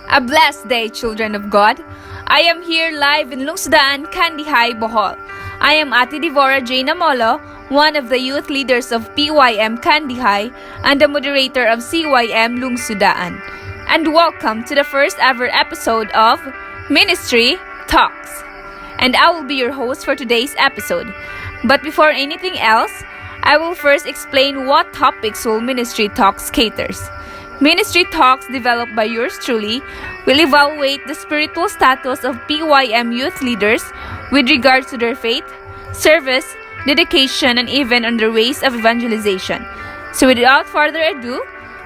A blessed day, children of God. I am here live in Lungsdaan, Kandihay, Bohol. I am Ate Devora Jane Amolo, one of the youth leaders of PYM Kandihay and the moderator of CYM Lungsdaan. And welcome to the first ever episode of Ministry Talks. And I will be your host for today's episode. But before anything else, I will first explain what topics will Ministry Talks caters. Ministry Talks, developed by yours truly, will evaluate the spiritual status of PYM youth leaders with regards to their faith, service, dedication, and even on their ways of evangelization. So without further ado,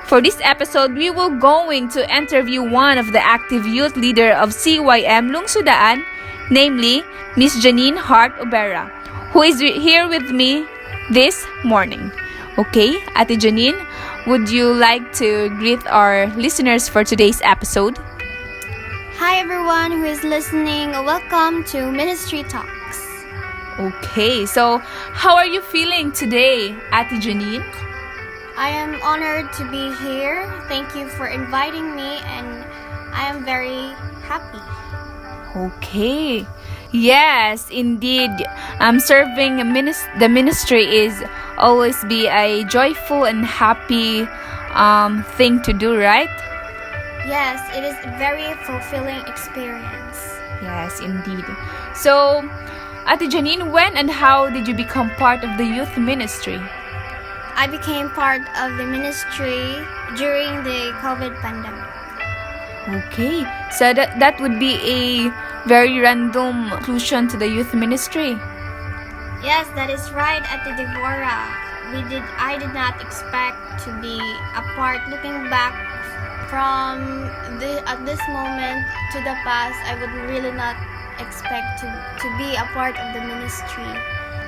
for this episode, we will going to interview one of the active youth leader of CYM Lungsdaan, namely Miss Janine Hart Obera, who is here with me this morning. Okay, Ate Janine, would you like to greet our listeners for today's episode? Hi everyone who is listening. Welcome to Ministry Talks. Okay, so how are you feeling today, Ate Janine? I am honored to be here. Thank you for inviting me and I am very happy. Okay. Yes, indeed. Serving the ministry is always be a joyful and happy thing to do, right? Yes, it is a very fulfilling experience. Yes, indeed. So, Ate Janine, when and how did you become part of the youth ministry? I became part of the ministry during the COVID pandemic. Okay, so that would be a very random inclusion to the youth ministry. Yes, that is right, Ate Devora. I did not expect to be a part. Looking back from at this moment to the past, I would really not expect to be a part of the ministry.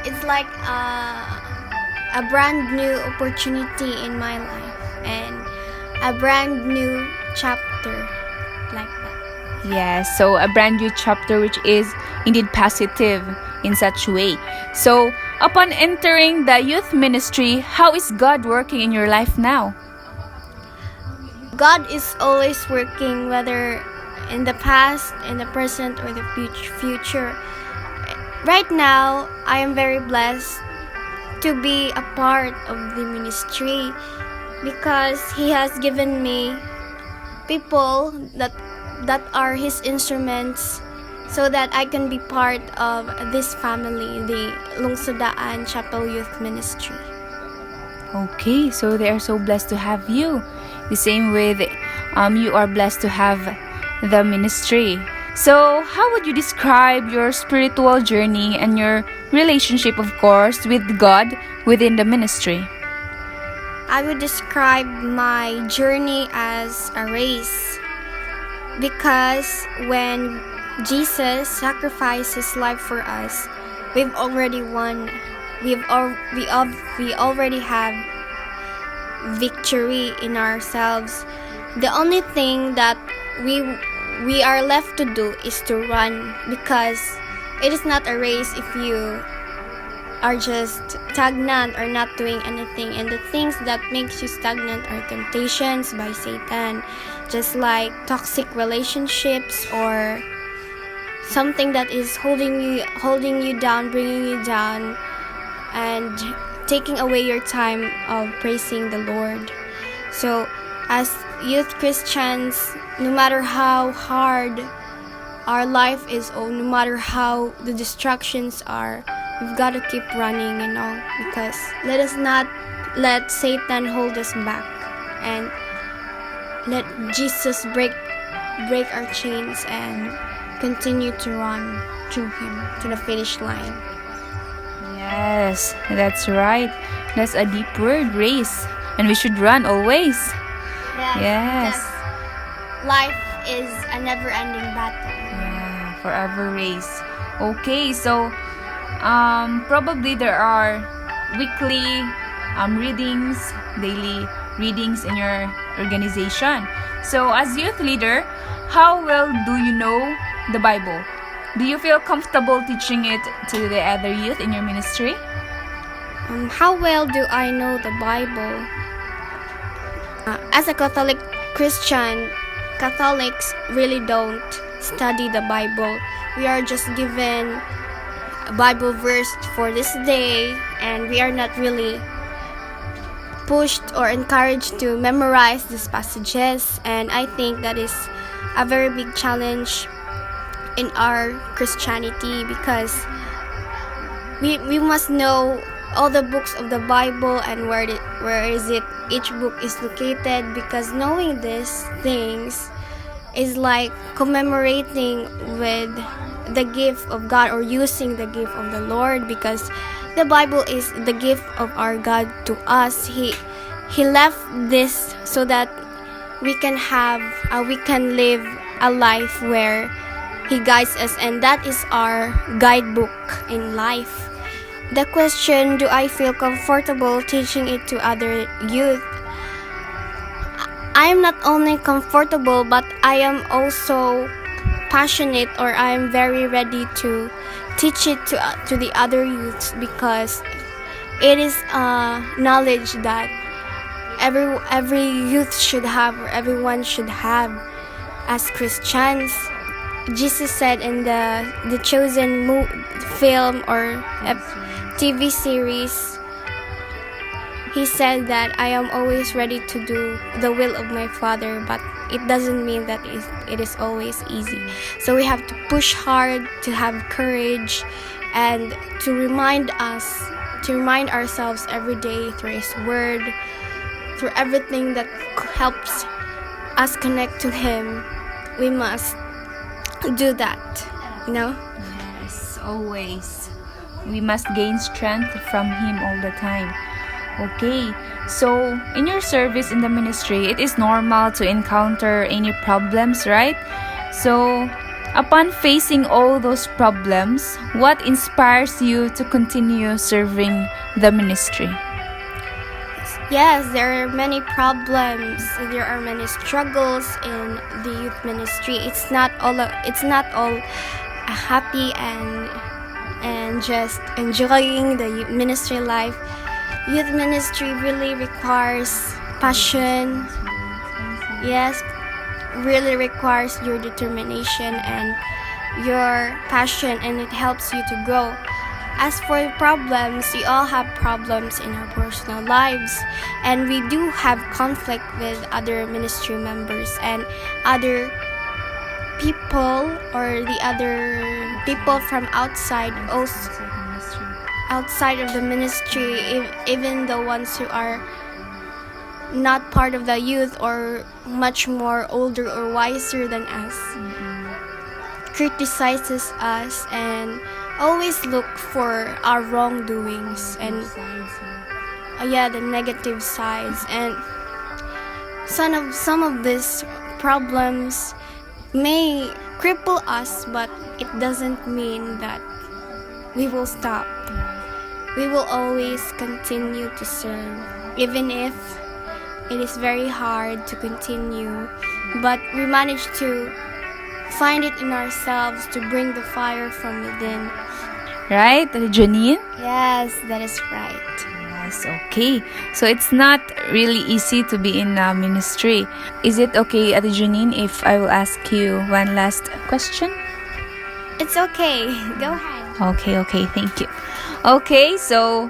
It's like a brand new opportunity in my life and a brand new chapter like that. Yes, so a brand new chapter which is indeed positive in such way. So, upon entering the youth ministry, how is God working in your life now? God is always working, whether in the past, in the present, or the future. Right now, I am very blessed to be a part of the ministry because He has given me people that are His instruments so that I can be part of this family, the Lungsdaan Chapel Youth Ministry. Okay, so they are so blessed to have you. The same with you are blessed to have the ministry. So, how would you describe your spiritual journey and your relationship, of course, with God within the ministry? I would describe my journey as a race because when Jesus sacrificed His life for us, we've already won. We already have victory in ourselves. The only thing that we are left to do is to run because it is not a race if you are just stagnant or not doing anything, and the things that makes you stagnant are temptations by Satan, just like toxic relationships or something that is holding you down, bringing you down, and taking away your time of praising the Lord. So as youth Christians, no matter how hard our life is, or no matter how the distractions are, we've got to keep running, because let us not let Satan hold us back, and let Jesus break our chains and continue to run through Him to the finish line. Yes, that's right. That's a deep word, race. And we should run always. Yes. Life is a never-ending battle. Yeah, forever race. Okay, so probably there are weekly readings, daily readings in your organization. So as youth leader, how well do you know the Bible? Do you feel comfortable teaching it to the other youth in your ministry? How well do I know the Bible? As a Catholic Christian, Catholics really don't study the Bible. We are just given a Bible verse for this day, and we are not really pushed or encouraged to memorize these passages. And I think that is a very big challenge in our Christianity, because we must know all the books of the Bible and where is it each book is located, because knowing these things is like commemorating with the gift of God, or using the gift of the Lord, because the Bible is the gift of our God to us. He left this so that we can live a life where He guides us, and that is our guidebook in life. The question, do I feel comfortable teaching it to other youth? I am not only comfortable, but I am also passionate, or I am very ready to teach it to the other youths, because it is a knowledge that every youth should have, or everyone should have as Christians. Jesus said in the chosen film or TV series, He said that I am always ready to do the will of my Father, but it doesn't mean that it is always easy. So we have to push hard, to have courage, and to remind ourselves every day through His Word, through everything that helps us connect to Him. We must do that, you know? Yes, always. We must gain strength from Him all the time. Okay, so in your service in the ministry, it is normal to encounter any problems, right? So, upon facing all those problems, what inspires you to continue serving the ministry? Yes, there are many problems. There are many struggles in the youth ministry. It's not all happy and just enjoying the ministry life. Youth ministry really requires passion. Yes, really requires your determination and your passion, and it helps you to grow. As for problems, we all have problems in our personal lives, and we do have conflict with other ministry members and other people, or the other people from outside, also outside of the ministry, even the ones who are not part of the youth or much more older or wiser than us, criticizes us and always look for our wrongdoings and the negative sides. And some of these problems may cripple us, but it doesn't mean that we will stop. We will always continue to serve, even if it is very hard to continue, but we manage to find it in ourselves to bring the fire from within. Right, Janine? Yes, that is right. Yes, okay. So it's not really easy to be in ministry. Is it okay, Ate Janine, if I will ask you one last question? It's okay. Go ahead. Okay, thank you. Okay, so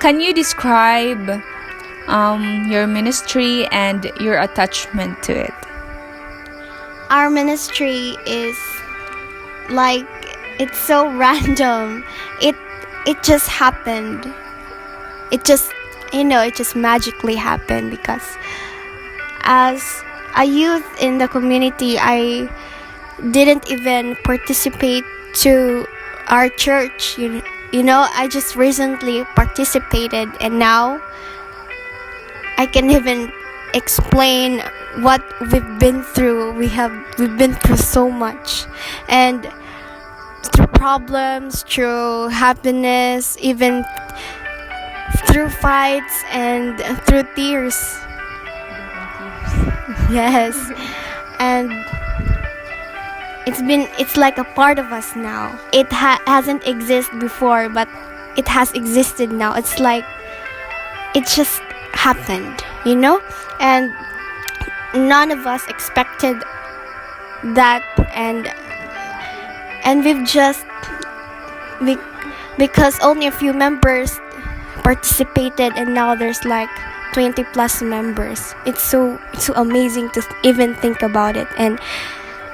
can you describe your ministry and your attachment to it? Our ministry is like, it's so random. It just happened. It just magically happened, because as a youth in the community, I didn't even participate to our church. You know, I just recently participated, and now I can even explain what we've been through. We've been through so much, and through problems, through happiness, even through fights and through tears. Yes, and it's like a part of us now. It hasn't existed before, but it has existed now. It's like it just happened, you know? And none of us expected that, and we've just because only a few members participated, and now there's like 20 plus members. It's so amazing to even think about it, and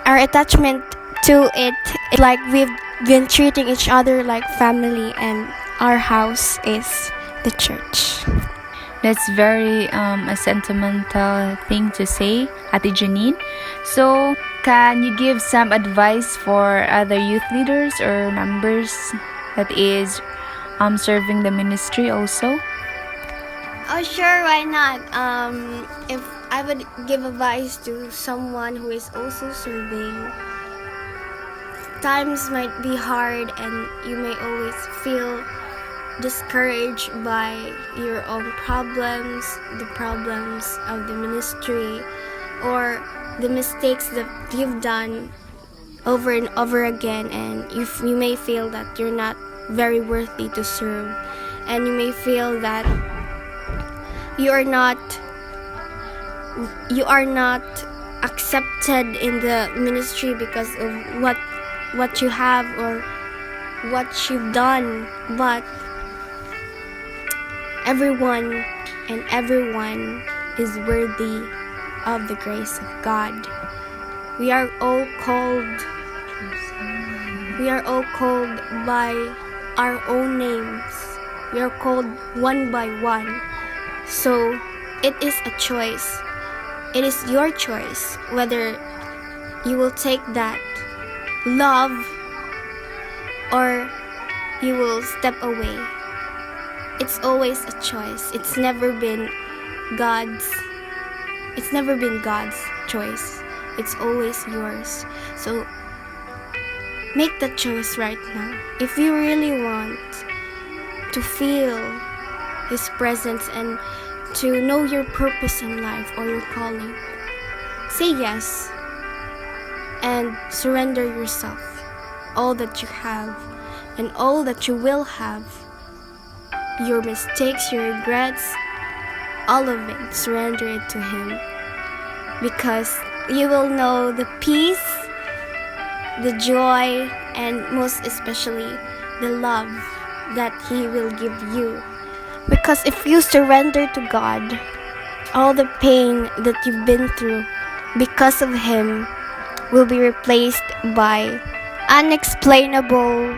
our attachment to it, like we've been treating each other like family, and our house is the church. That's very a sentimental thing to say, Ate Janine. So, can you give some advice for other youth leaders or members that is serving the ministry also? Oh, sure, why not? If I would give advice to someone who is also serving, times might be hard and you may always feel discouraged by your own problems, the problems of the ministry, or the mistakes that you've done over and over again, and you may feel that you're not very worthy to serve, and you may feel that you are not accepted in the ministry because of what you have or what you've done. But everyone is worthy of the grace of God. We are all called by our own names. We are called one by one. So it is a choice. It is your choice whether you will take that love or you will step away. It's always a choice. It's never been God's choice. It's always yours. So make the choice right now. If you really want to feel His presence and to know your purpose in life or your calling, say yes and surrender yourself. All that you have and all that you will have, your mistakes, your regrets, all of it, surrender it to Him, because you will know the peace, the joy, and most especially the love that He will give you. Because if you surrender to God, all the pain that you've been through because of Him will be replaced by unexplainable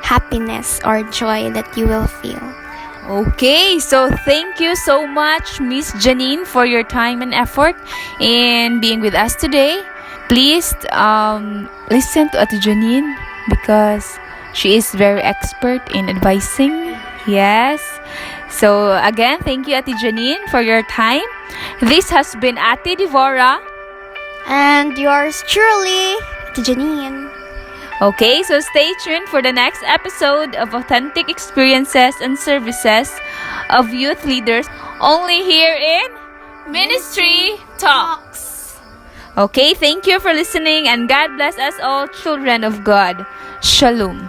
happiness or joy that you will feel. Okay, so thank you so much, Miss Janine, for your time and effort in being with us today. Please listen to Ate Janine because she is very expert in advising. Yes. So again, thank you, Ate Janine, for your time. This has been Ate Devora. And yours truly, Ate Janine. Okay, so stay tuned for the next episode of Authentic Experiences and Services of Youth Leaders, only here in Ministry Talks. Okay, thank you for listening, and God bless us all, children of God. Shalom.